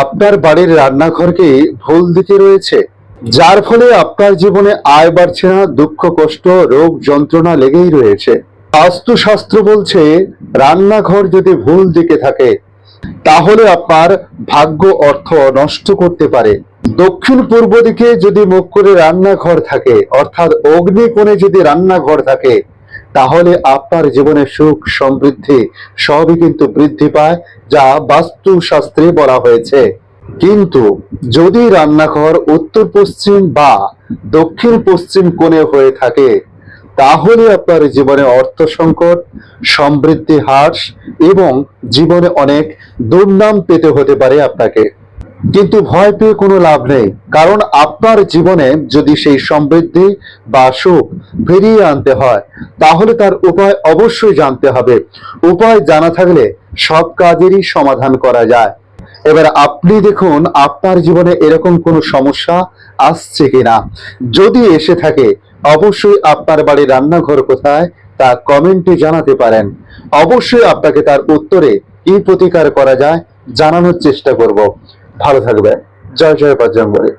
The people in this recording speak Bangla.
আপনার বাড়ির রান্নাঘর কি ভুল দিকে রয়েছে, যার ফলে আপনার জীবনে আয় বাড়ছে না, দুঃখ কষ্ট রোগ যন্ত্রণা লেগেই রয়েছে? বাস্তুশাস্ত্র বলছে রান্নাঘর যদি ভুল দিকে থাকে তাহলে আপনার ভাগ্য অর্থ নষ্ট করতে পারে। দক্ষিণ পূর্ব দিকে যদি মুখ করে রান্নাঘর থাকে, অর্থাৎ অগ্নিকোণে যদি রান্নাঘর থাকে, তাহলে আপনার জীবনে সুখ সমৃদ্ধি সবই কিন্তু বৃদ্ধি পায়, যা বাস্তুশাস্ত্রে বলা হয়েছে। কিন্তু যদি রান্নাঘর উত্তর পশ্চিম বা দক্ষিণ পশ্চিম কোণে হয়ে থাকে, তাহলে আপনার জীবনে অর্থ সংকট, সমৃদ্ধি হ্রাস এবং জীবনে অনেক দুর্নাম পেতে হতে পারে আপনাকে। কিন্তু ভয় পেয়ে কোনো লাভ নেই, কারণ আপনার জীবনে যদি সেই সমৃদ্ধি বা সুখ ফিরিয়ে আনতে হয়, তাহলে তার উপায় অবশ্যই জানতে হবে। উপায় জানা থাকলে সব কাজেরই সমাধান করা যায়। এবার আপনি দেখুন আপনার জীবনে এরকম কোনো সমস্যা আসছে কিনা। যদি এসে থাকে, অবশ্যই আপনার বাড়ির রান্নাঘর কোথায় তা কমেন্টে জানাতে পারেন। অবশ্যই আপনাকে তার উত্তরে কি প্রতিকার করা যায় জানানোর চেষ্টা করব। ভালো থাকবেন। জয় জয় বজরংবলী।